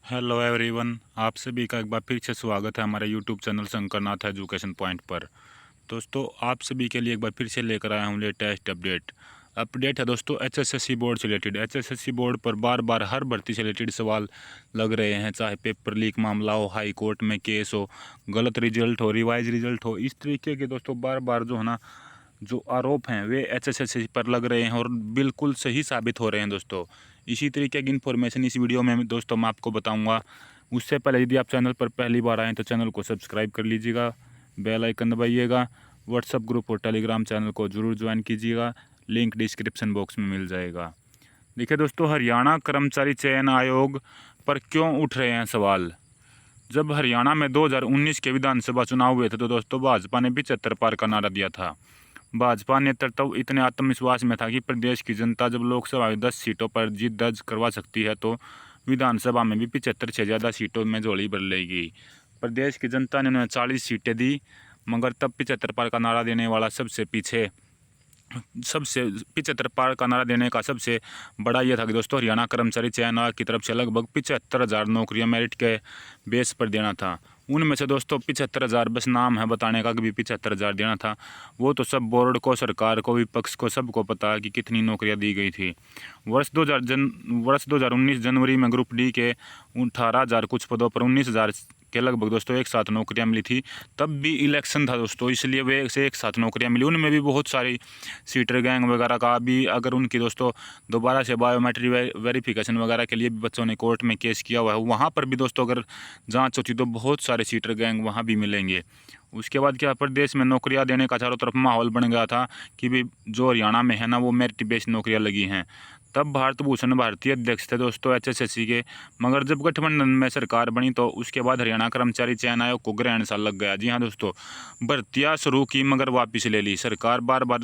Hello everyone, आप सभी का एक बार फिर से स्वागत है हमारे YouTube channel Shankarnath education point पर। दोस्तों, आप सभी के लिए एक बार फिर से लेकर आया हूँ लेटेस्ट अपडेट है दोस्तों एचएसएससी बोर्ड से रिलेटेड। एचएसएससी बोर्ड पर बार बार हर भर्ती से रिलेटेड सवाल लग रहे हैं, चाहे पेपर लीक मामला हो, हाई कोर्ट में केस हो, गलत रिजल्ट हो, रिवाइज रिजल्ट हो। इस तरीके के दोस्तों बार बार जो है ना, जो आरोप हैं वे एचएसएससी पर लग रहे हैं और बिल्कुल सही साबित हो रहे हैं दोस्तों। इसी तरीके की इन्फॉर्मेशन इस वीडियो में दोस्तों मैं आपको बताऊंगा। उससे पहले यदि आप चैनल पर पहली बार आएँ तो चैनल को सब्सक्राइब कर लीजिएगा, बेल आइकन दबाइएगा, व्हाट्सअप ग्रुप और टेलीग्राम चैनल को ज़रूर ज्वाइन कीजिएगा, लिंक डिस्क्रिप्शन बॉक्स में मिल जाएगा। देखिए दोस्तों, हरियाणा कर्मचारी चयन आयोग पर क्यों उठ रहे हैं सवाल। जब हरियाणा में 2019 के विधानसभा चुनाव हुए थे तो दोस्तों भाजपा ने 75 पार का नारा दिया था। भाजपा नेतृत्व इतने आत्मविश्वास में था कि प्रदेश की जनता जब लोकसभा में 10 सीटों पर जीत दर्ज करवा सकती है तो विधानसभा में भी 75 से ज़्यादा सीटों में झोली भर लेगी। प्रदेश की जनता ने उन्हें 40 सीटें दी, मगर तब 75 पार का नारा देने वाला सबसे 75 पार का नारा देने का सबसे बड़ा यह था कि दोस्तों हरियाणा कर्मचारी चयन आयोग की तरफ से लगभग 75,000 नौकरियां मेरिट के बेस पर देना था। उनमें से दोस्तों 75,000 बस नाम है बताने का कि भी 75,000 देना था। वो तो सब बोर्ड को, सरकार को, विपक्ष को, सबको पता है कि कितनी नौकरियां दी गई थी। वर्ष 2019 जनवरी में ग्रुप डी के 18,000 कुछ पदों पर 19,000 के लगभग दोस्तों एक साथ नौकरियां मिली थी। तब भी इलेक्शन था दोस्तों, इसलिए वे से एक साथ नौकरियां मिली। उनमें भी बहुत सारी सीटर गैंग वगैरह का भी, अगर उनकी दोस्तों दोबारा से बायोमेट्रिक वेरिफिकेशन वगैरह के लिए भी बच्चों ने कोर्ट में केस किया हुआ है, वहाँ पर भी दोस्तों अगर जांच होती तो बहुत सारे सीटर गैंग वहाँ भी मिलेंगे। उसके बाद क्या, प्रदेश में नौकरियां देने का चारों तरफ माहौल बन गया था कि भी जो हरियाणा में है ना वो मेरिट बेस्ड नौकरियां लगी हैं। तब भारत भूषण भारतीय अध्यक्ष थे दोस्तों एचएसएससी के, मगर जब गठबंधन में सरकार बनी तो उसके बाद हरियाणा कर्मचारी चयन आयोग को ग्रहण सा लग गया। जी हाँ दोस्तों, भर्तियां शुरू की मगर वापिस ले ली सरकार, बार बार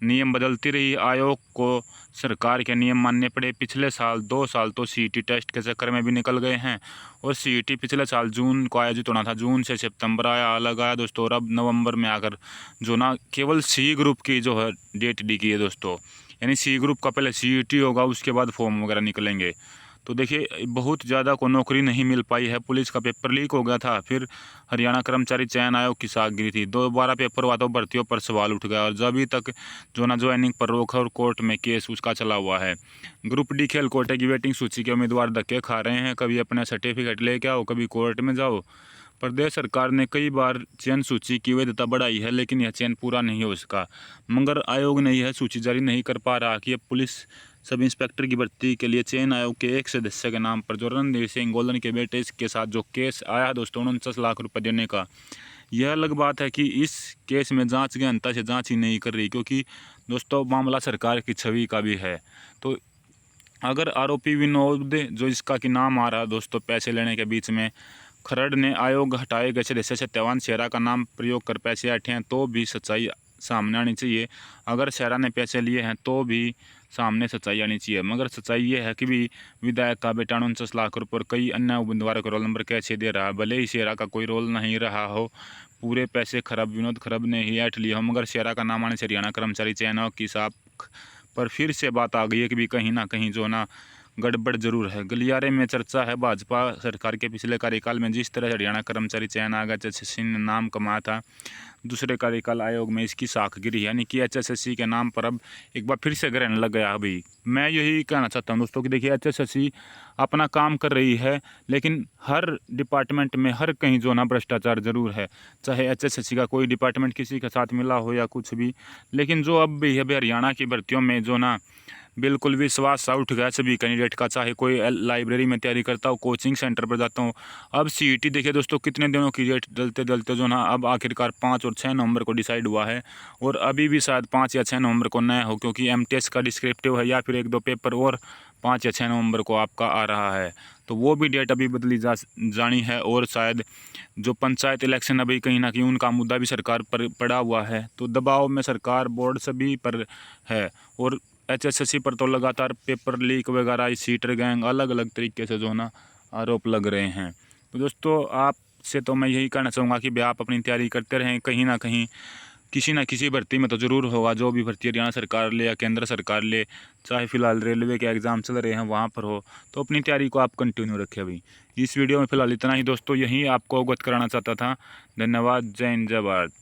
नियम बदलती रही। आयोग को सरकार के नियम मानने पड़े। पिछले साल 2 साल तो सीईटी टेस्ट के चक्कर में भी निकल गए हैं, और सीईटी पिछले साल जून को आयोजित होना था, जून से सितंबर आया, अलग आया दोस्तों, और अब नवंबर में आकर जो ना केवल सी ग्रुप की जो है डेट डी की है दोस्तों। यानी सी ग्रुप का पहले सीईटी होगा, उसके बाद फॉर्म वगैरह निकलेंगे। तो देखिए बहुत ज़्यादा को नौकरी नहीं मिल पाई है। पुलिस का पेपर लीक हो गया था, फिर हरियाणा कर्मचारी चयन आयोग की साख गिरी थी, दोबारा पेपर हुआ तो भर्तियों पर सवाल उठ गया, और जब अभी तक जो ना ज्वाइनिंग पर रोक है और कोर्ट में केस उसका चला हुआ है। ग्रुप डी खेल कोटे की वेटिंग सूची के उम्मीदवार धक्के खा रहे हैं, कभी अपना सर्टिफिकेट लेके आओ, कभी कोर्ट में जाओ। प्रदेश सरकार ने कई बार चयन सूची की वैधता बढ़ाई है, लेकिन यह चयन पूरा नहीं हो सका। मगर आयोग ने यह सूची जारी नहीं कर पा रहा कि अब पुलिस सब इंस्पेक्टर की भर्ती के लिए चयन आयोग के एक सदस्य के नाम पर जो रणधीर सिंह गोल्डन के बेटे के साथ जो केस आया दोस्तों 49 लाख रुपये देने का, यह अलग बात है कि इस केस में जांच गहनता से जांच ही नहीं कर रही, क्योंकि दोस्तों मामला सरकार की छवि का भी है। तो अगर आरोपी विनोद जो इसका कि नाम आ रहा है दोस्तों पैसे लेने के बीच में, खरड़ ने आयोग हटाए गए सदस्य सत्यवान शेरा का नाम प्रयोग कर पैसे हटे हैं तो भी सच्चाई सामने आनी चाहिए। अगर शेरा ने पैसे लिए हैं तो भी सामने सच्चाई आनी चाहिए। मगर सच्चाई ये है कि भी विधायक का बेटा 49 लाख रुपये और कई अन्य उम्मीदवारों को रोल नंबर कैसे दे रहा है, भले ही शेरा का कोई रोल नहीं रहा हो, पूरे पैसे खरब विनोद खरब ने ही ऐठ लिए हो, मगर शेरा का नाम आने से हरियाणा कर्मचारी चयन आयोग की साख पर फिर से बात आ गई है कि भी कहीं ना कहीं जो ना गड़बड़ जरूर है। गलियारे में चर्चा है भाजपा सरकार के पिछले कार्यकाल में जिस तरह हरियाणा कर्मचारी चयन आयोग एचएसएससी ने नाम कमाया था, दूसरे कार्यकाल आयोग में इसकी साख गिरी, यानी कि एचएसएससी के नाम पर अब एक बार फिर से ग्रहण लग गया। अभी मैं यही कहना चाहता हूं दोस्तों कि देखिए एचएसएससी अपना काम कर रही है, लेकिन हर डिपार्टमेंट में हर कहीं जो ना भ्रष्टाचार जरूर है, चाहे एचएसएससी का कोई डिपार्टमेंट किसी के साथ मिला हो या कुछ भी। लेकिन जो अब भी है हरियाणा की भर्तियों में जो ना बिल्कुल विश्वास सा उठ गया सभी कैंडिडेट का, चाहे कोई लाइब्रेरी में तैयारी करता हो, कोचिंग सेंटर पर जाता हूँ। अब सीईटी देखिए दोस्तों कितने दिनों की डेट डलते डलते जो ना अब आखिरकार 5 और 6 नवंबर को डिसाइड हुआ है, और अभी भी शायद 5 या 6 नवंबर को नया हो, क्योंकि एमटीएस का डिस्क्रिप्टिव है या फिर 1-2 पेपर और 5 या 6 नवंबर को आपका आ रहा है। तो वो भी डेट अभी बदली जानी है, और शायद जो पंचायत इलेक्शन अभी कहीं ना कहीं उनका मुद्दा भी सरकार पर पड़ा हुआ है, तो दबाव में सरकार बोर्ड सभी पर है। और एचएसएससी पर तो लगातार पेपर लीक वगैरह, सीटर गैंग, अलग अलग तरीके से जो ना आरोप लग रहे हैं। तो दोस्तों आपसे तो मैं यही कहना चाहूँगा कि भाई आप अपनी तैयारी करते रहें, कहीं ना कहीं किसी ना किसी भर्ती में तो ज़रूर होगा, जो भी भर्ती हरियाणा सरकार ले या केंद्र सरकार ले, चाहे फिलहाल रेलवे के एग्ज़ाम चल रहे हैं वहाँ पर हो, तो अपनी तैयारी को आप कंटिन्यू रखें। अभी इस वीडियो में फ़िलहाल इतना ही दोस्तों, यही आपको अवगत कराना चाहता था। धन्यवाद। जय हिंद, जय भारत।